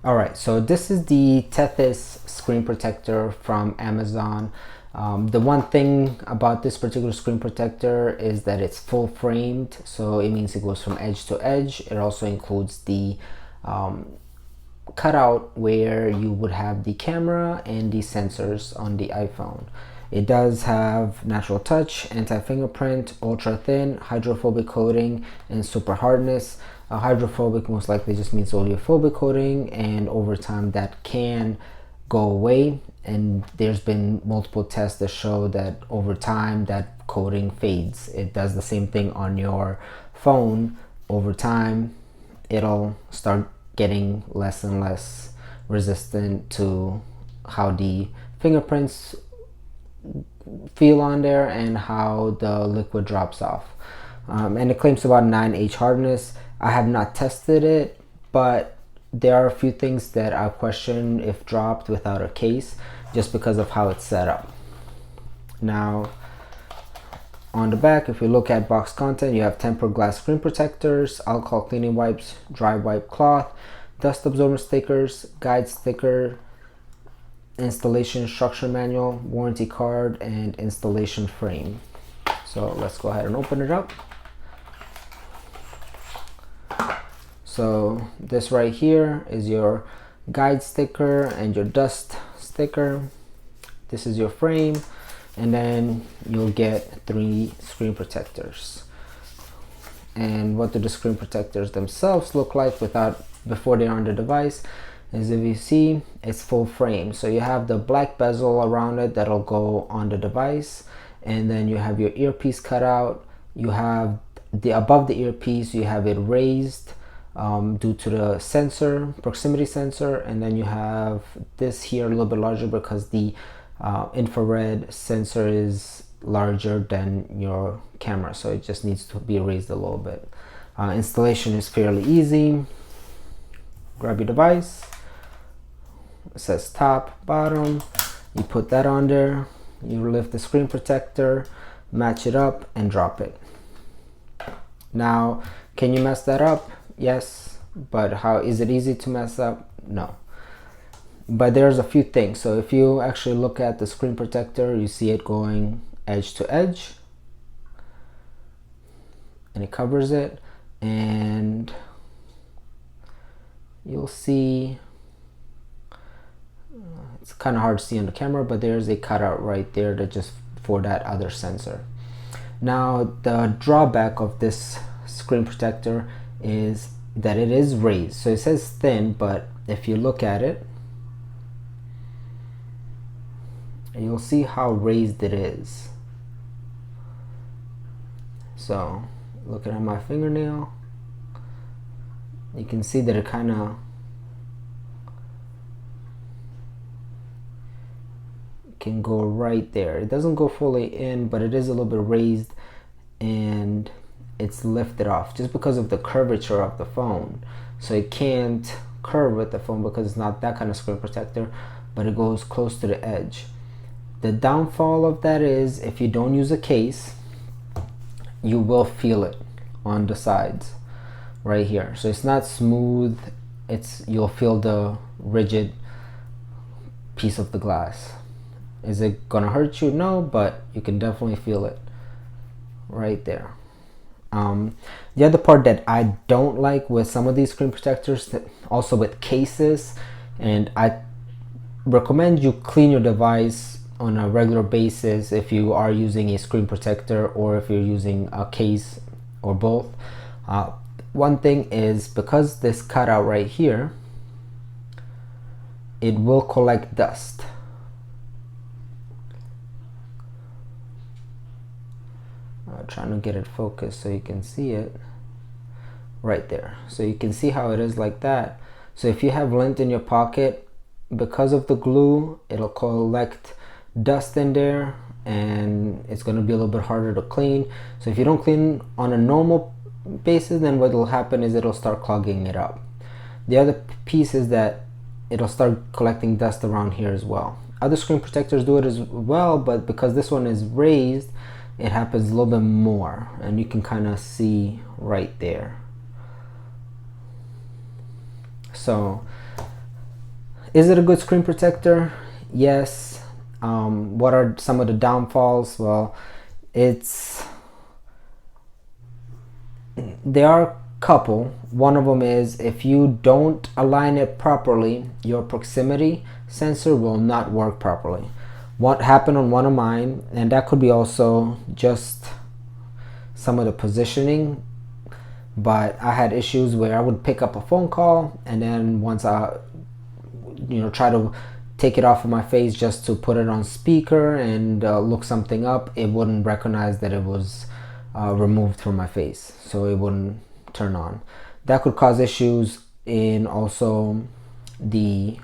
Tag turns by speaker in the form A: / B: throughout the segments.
A: Alright, so this is the Tethys screen protector from Amazon. The one thing about this particular screen protector is that it's full framed, so it means it goes from edge to edge. It also includes the cutout where you would have the camera and the sensors on the iPhone. It does have natural touch, anti-fingerprint, ultra thin, hydrophobic coating, and super hardness. Hydrophobic most likely just means oleophobic coating, and over time that can go away. And there's been multiple tests that show that over time that coating fades. It does the same thing on your phone. Over time, it'll start getting less and less resistant to how the fingerprints feel on there and how the liquid drops off. And it claims about 9H hardness. I have not tested it, but there are a few things that I question if dropped without a case, just because of how it's set up. Now, on the back, if you look at box content, you have tempered glass screen protectors, alcohol cleaning wipes, dry wipe cloth, dust absorbent stickers, guide sticker, installation instruction manual, warranty card, and installation frame. So let's go ahead and open it up. So this right here is your guide sticker and your dust sticker. This is your frame, and then you'll get 3 screen protectors. And what do the screen protectors themselves look like before they're on the device? As if you see, it's full frame. So you have the black bezel around it that'll go on the device, and then you have your earpiece cut out. You have the above the earpiece, you have it raised due to the sensor, proximity sensor, and then you have this here a little bit larger because the infrared sensor is larger than your camera, so it just needs to be raised a little bit. Installation is fairly easy. Grab your device. It says top, bottom. You put that on there. You lift the screen protector, match it up, and drop it. Now, can you mess that up? Yes, but how is it easy to mess up? No. But there's a few things. So if you actually look at the screen protector, you see it going edge to edge, and it covers it, and you'll see it's kind of hard to see on the camera, but there's a cutout right there that just for that other sensor. Now, the drawback of this screen protector is that it is raised. So it says thin, but if you look at it, you'll see how raised it is. So looking at my fingernail, you can see that it kind of can go right there. It doesn't go fully in, but it is a little bit raised, and it's lifted off just because of the curvature of the phone. So it can't curve with the phone because it's not that kind of screen protector, but it goes close to the edge. The downfall of that is if you don't use a case, you will feel it on the sides right here. So it's not smooth, you'll feel the rigid piece of the glass. Is it gonna hurt you? No, but you can definitely feel it right there. The other part that I don't like with some of these screen protectors, also with cases, and I recommend you clean your device on a regular basis if you are using a screen protector or if you're using a case or both. One thing is, because this cutout right here, it will collect dust. Trying to get it focused so you can see it right there. So you can see how it is like that. So if you have lint in your pocket, because of the glue, it'll collect dust in there, and it's going to be a little bit harder to clean. So if you don't clean on a normal basis, then what will happen is it'll start clogging it up. The other piece is that it'll start collecting dust around here as well. Other screen protectors do it as well, but because this one is raised, it happens a little bit more, and you can kind of see right there. So Is it a good screen protector? Yes. What are some of the downfalls? Well, there are a couple. One of them is if you don't align it properly, your proximity sensor will not work properly. What happened on one of mine, and that could be also just some of the positioning, but I had issues where I would pick up a phone call, and then once I try to take it off of my face just to put it on speaker and look something up, it wouldn't recognize that it was removed from my face, so it wouldn't turn on. That could cause issues in also the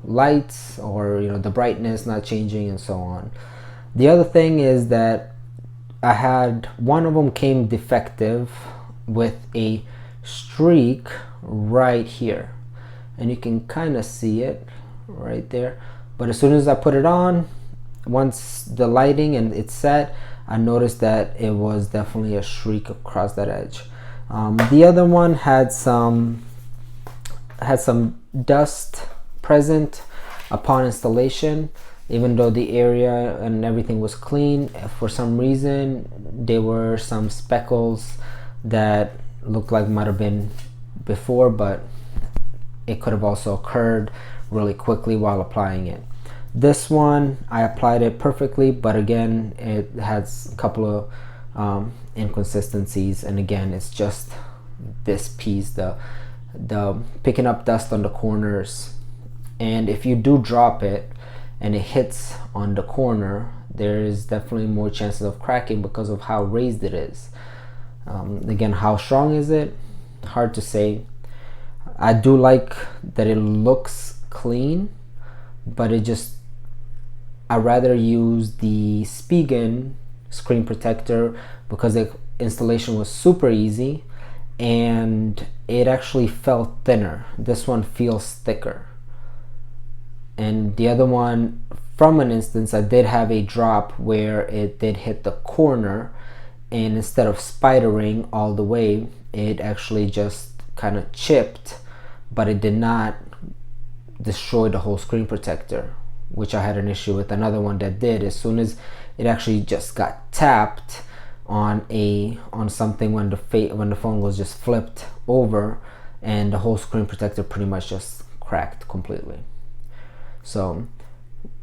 A: lights, or the brightness not changing and so on. The other thing is that I had one of them came defective with a streak right here, and you can kind of see it right there. But as soon as I put it on, once the lighting and it's set, I noticed that it was definitely a streak across that edge. The other one had some dust present upon installation. Even though the area and everything was clean, for some reason there were some speckles that looked like might have been before, but it could have also occurred really quickly while applying it. This one, I applied it perfectly, but again, it has a couple of inconsistencies, and again, it's just this piece, the picking up dust on the corners. And if you do drop it and it hits on the corner, there is definitely more chances of cracking because of how raised it is. Again, how strong is it? Hard to say. I do like that it looks clean, but I'd rather use the Spigen screen protector because the installation was super easy and it actually felt thinner. This one feels thicker. And the other one, from an instance, I did have a drop where it did hit the corner, and instead of spidering all the way, it actually just kind of chipped, but it did not destroy the whole screen protector, which I had an issue with. Another one that did, as soon as it actually just got tapped on something when the phone was just flipped over, and the whole screen protector pretty much just cracked completely. So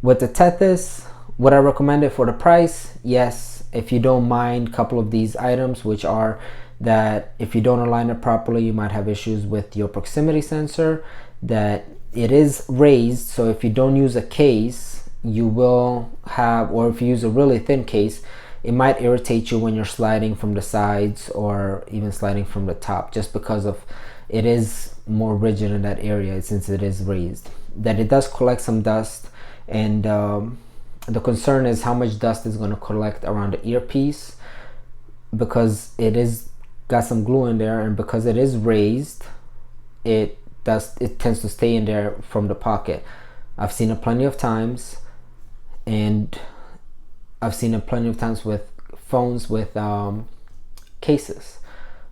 A: with the Tethys, would I recommend it for the price? Yes, if you don't mind a couple of these items, which are that if you don't align it properly, you might have issues with your proximity sensor, that it is raised, so if you don't use a case, you will have, or if you use a really thin case, it might irritate you when you're sliding from the sides or even sliding from the top, just because of it is more rigid in that area since it is raised. That it does collect some dust, and the concern is how much dust is going to collect around the earpiece, because it is got some glue in there, and because it is raised, it tends to stay in there from the pocket. I've seen it plenty of times, and I've seen it plenty of times with phones with cases.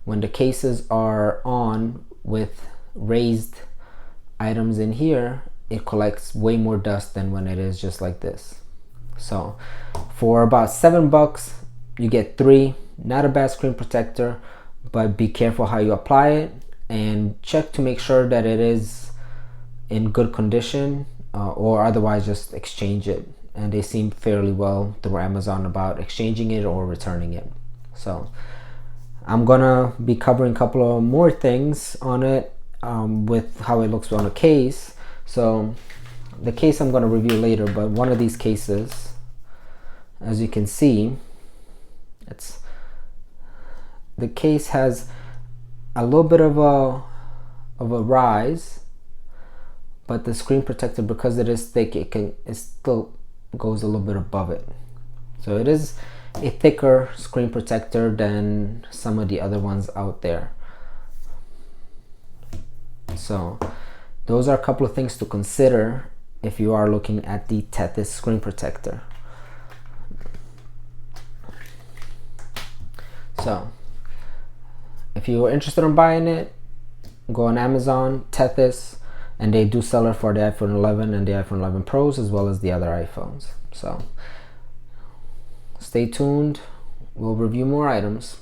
A: When the cases are on with raised items in here, it collects way more dust than when it is just like this. So for about $7 you get 3. Not a bad screen protector, but be careful how you apply it, and check to make sure that it is in good condition, or otherwise just exchange it. And they seem fairly well through Amazon about exchanging it or returning it. So I'm gonna be covering a couple of more things on it, with how it looks on a case. So the case I'm gonna review later, but one of these cases, as you can see, the case has a little bit of a rise, but the screen protector, because it is thick, it still goes a little bit above it. So it is a thicker screen protector than some of the other ones out there. So those are a couple of things to consider if you are looking at the Tethys screen protector. So if you are interested in buying it, go on Amazon, Tethys. and they do sell it for the iPhone 11 and the iPhone 11 Pros, as well as the other iPhones. So stay tuned, we'll review more items.